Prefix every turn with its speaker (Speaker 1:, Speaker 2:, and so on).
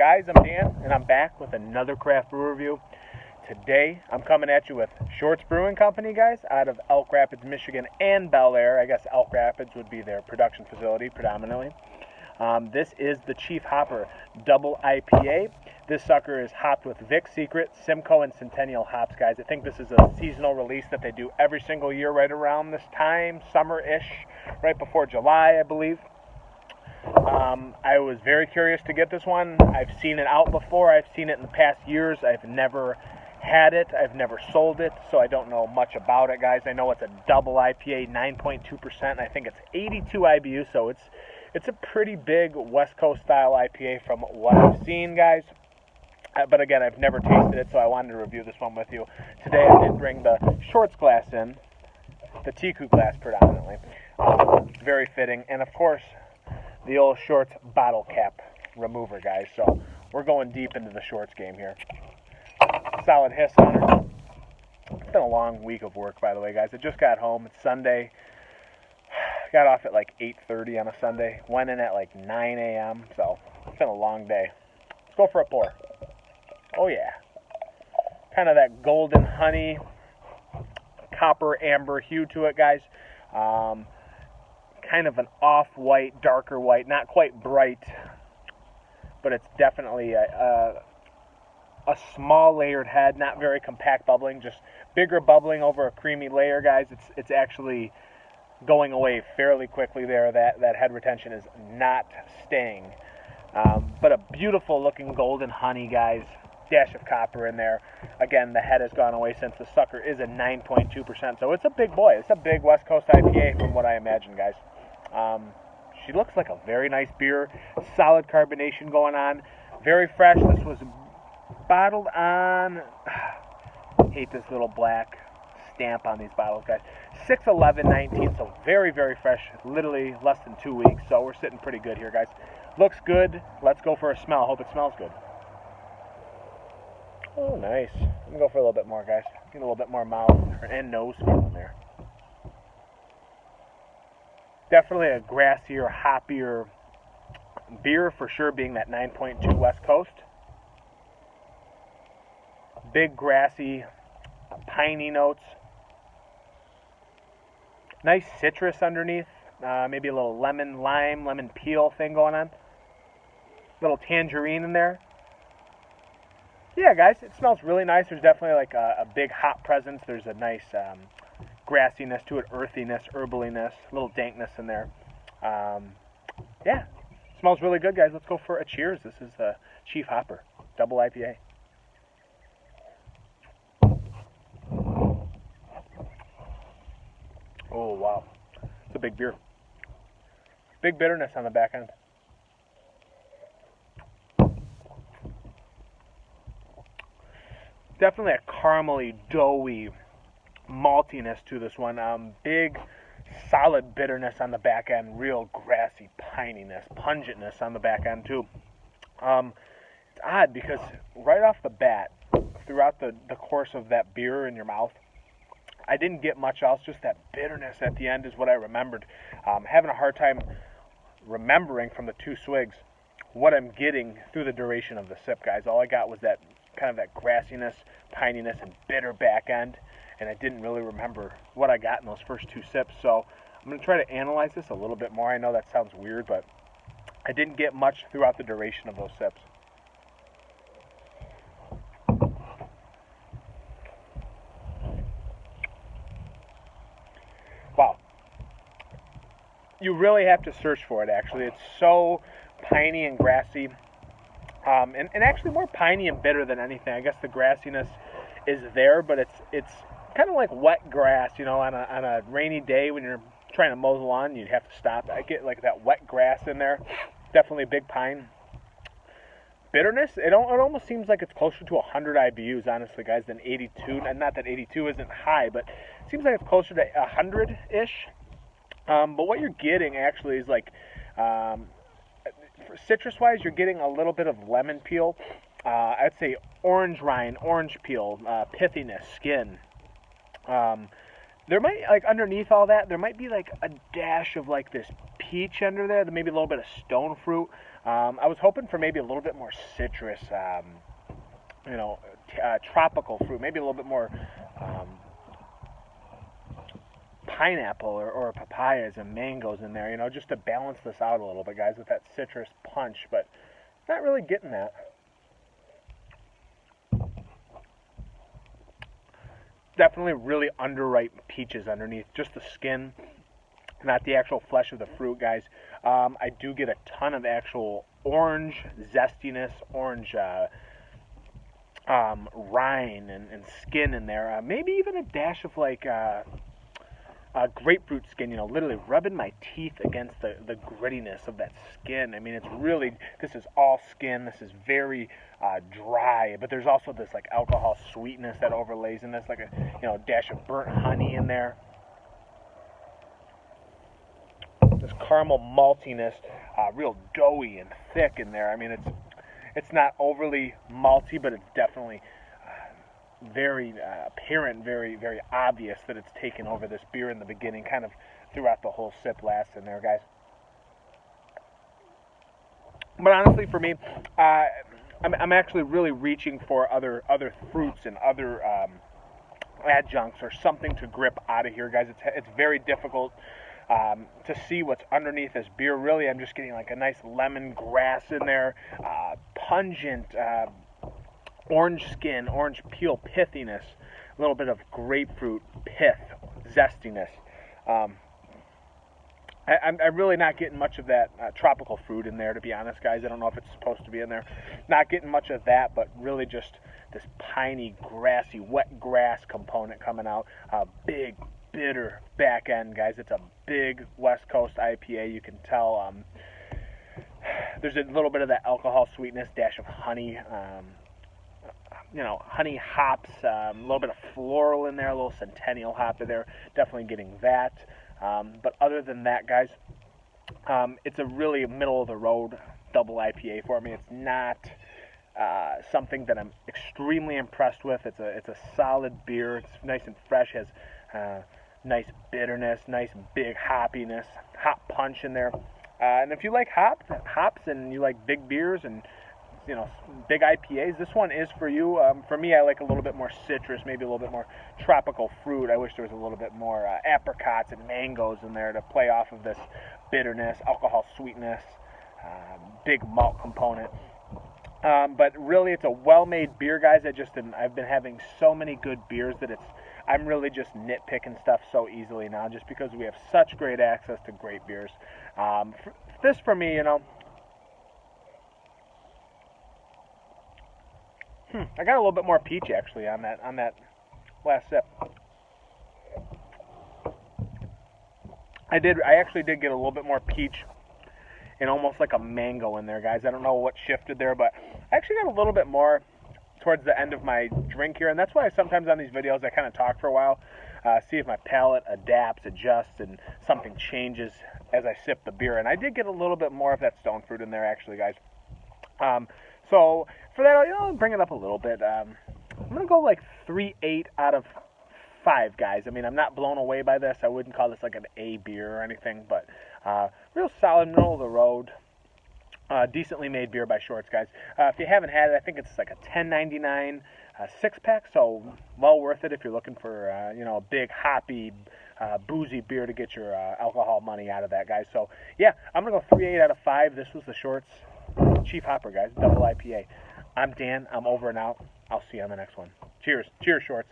Speaker 1: Guys, I'm Dan, and I'm back with another craft brew review. Today, I'm coming at you with Shorts Brewing Company, guys, out of Elk Rapids, Michigan, and Bellaire. I guess Elk Rapids would be their production facility, predominantly. This is the Chief Hopper Double IPA. This sucker is hopped with Vic Secret, Simcoe, and Centennial hops, guys. I think this is a seasonal release that they do every single year right around this time, summer-ish, right before July, I believe. I was very curious to get this one. I've seen it out before. I've seen it in the past years. I've never had it. I've never sold it, so I don't know much about it, guys. I know it's a double IPA, 9.2%. I think it's 82 IBUs, so it's a pretty big West Coast style IPA from what I've seen, guys. But again, I've never tasted it, so I wanted to review this one with you. Today I did bring the Shorts glass in, the Tiku glass predominantly. Very fitting, and of course, the old Shorts bottle cap remover, guys. So we're going deep into the Shorts game here. Solid hiss on it. It's been a long week of work, by the way, guys. I just got home. It's Sunday. Got off at like 8:30 on a Sunday. Went in at like 9 a.m. So it's been a long day. Let's go for a pour. Oh yeah. Kind of that golden honey, copper amber hue to it, guys. Kind of an off-white, darker white, not quite bright, but it's definitely a small layered head, not very compact bubbling, just bigger bubbling over a creamy layer, guys. It's actually going away fairly quickly there. That head retention is not staying. But a beautiful looking golden honey, guys. Dash of copper in there. Again, the head has gone away since the sucker is a 9.2%, so it's a big boy. It's a big West Coast IPA from what I imagine, guys. She looks like a very nice beer. Solid carbonation going on. Very fresh. This was bottled on... hate this little black stamp on these bottles, guys. 6/11/19, so very, very fresh. Literally less than 2 weeks, so we're sitting pretty good here, guys. Looks good. Let's go for a smell. Hope it smells good. Oh, nice. I'm going to go for a little bit more, guys. Get a little bit more mouth and nose feel in there. Definitely a grassier, hoppier beer for sure, being that 9.2 West Coast. Big grassy, piney notes. Nice citrus underneath. Maybe a little lemon, lime, lemon peel thing going on. Little tangerine in there. Yeah, guys, it smells really nice. There's definitely like a big hop presence. There's a nice grassiness to it, earthiness, herbaliness, a little dankness in there. Yeah, smells really good, guys. Let's go for a cheers. This is the Chief Hopper Double IPA. Oh, wow. It's a big beer. Big bitterness on the back end. Definitely a caramely, doughy maltiness to this one. Big, solid bitterness on the back end. Real grassy pininess, pungentness on the back end too. It's odd because right off the bat, throughout the course of that beer in your mouth, I didn't get much else. Just that bitterness at the end is what I remembered. Having a hard time remembering from the 2 swigs what I'm getting through the duration of the sip, guys. All I got was that kind of that grassiness, pininess, and bitter back end, and I didn't really remember what I got in those first 2 sips. So I'm going to try to analyze this a little bit more. I know that sounds weird, but I didn't get much throughout the duration of those sips. Wow. You really have to search for it, actually. It's so piney and grassy. And actually more piney and bitter than anything. I guess the grassiness is there, but it's kind of like wet grass, you know, on a rainy day when you're trying to mow the lawn, you'd have to stop. I get like that wet grass in there. Definitely big pine. Bitterness, it almost seems like it's closer to 100 IBUs, honestly, guys, than 82. And not that 82 isn't high, but it seems like it's closer to 100-ish. But what you're getting actually is like... citrus-wise, you're getting a little bit of lemon peel. I'd say orange rind, orange peel, pithiness, skin. There might, like, underneath all that, there might be like a dash of like this peach under there, maybe a little bit of stone fruit. I was hoping for maybe a little bit more citrus, tropical fruit, maybe a little bit more pineapple or papayas and mangoes in there, just to balance this out a little bit, guys, with that citrus punch, but not really getting that. Definitely really underripe peaches underneath, just the skin, not the actual flesh of the fruit, guys. I do get a ton of actual orange zestiness, orange rind and skin in there. Maybe even a dash of like grapefruit skin, literally rubbing my teeth against the grittiness of that skin. I mean, it's really, this is all skin. This is very dry, but there's also this like alcohol sweetness that overlays in this, like a dash of burnt honey in there. This caramel maltiness, real doughy and thick in there. I mean, it's not overly malty, but it's definitely very apparent, very, very obvious that it's taken over this beer in the beginning, kind of throughout the whole sip last in there, guys. But honestly, for me, I'm actually really reaching for other fruits and other adjuncts or something to grip out of here, guys. It's very difficult to see what's underneath this beer. Really, I'm just getting like a nice lemongrass in there, pungent orange skin, orange peel pithiness, a little bit of grapefruit pith, zestiness. I'm really not getting much of that tropical fruit in there, to be honest, guys. I don't know if it's supposed to be in there. Not getting much of that, but really just this piney, grassy, wet grass component coming out. Big, bitter back end, guys. It's a big West Coast IPA. You can tell there's a little bit of that alcohol sweetness, dash of honey, honey hops, a little bit of floral in there, a little Centennial hop in there. Definitely getting that. But other than that, guys, it's a really middle-of-the-road double IPA for me. It's not something that I'm extremely impressed with. It's a solid beer. It's nice and fresh. Has nice bitterness, nice big hoppiness, hop punch in there. And if you like hops and you like big beers and big IPAs, this one is for you. For me, I like a little bit more citrus, maybe a little bit more tropical fruit. I wish there was a little bit more apricots and mangoes in there to play off of this bitterness, alcohol sweetness, big malt component. But really, it's a well-made beer, guys. I've been having so many good beers that I'm really just nitpicking stuff so easily now, just because we have such great access to great beers. This for me, I got a little bit more peach actually on that last sip. I actually did get a little bit more peach and almost like a mango in there, guys. I don't know what shifted there, but I actually got a little bit more towards the end of my drink here, and that's why sometimes on these videos I kind of talk for a while, see if my palate adapts, adjusts, and something changes as I sip the beer. And I did get a little bit more of that stone fruit in there actually, guys. So for that, I'll bring it up a little bit. I'm going to go like 3.8 out of 5, guys. I mean, I'm not blown away by this. I wouldn't call this like an A beer or anything, but real solid, middle of the road, decently made beer by Shorts, guys. If you haven't had it, I think it's like a $10.99 six-pack, so well worth it if you're looking for a big, hoppy, boozy beer to get your alcohol money out of that, guys. So, yeah, I'm going to go 3.8 out of 5. This was the Shorts Chief Hopper, guys, double IPA. I'm Dan. I'm over and out. I'll see you on the next one. Cheers. Cheers, Shorts.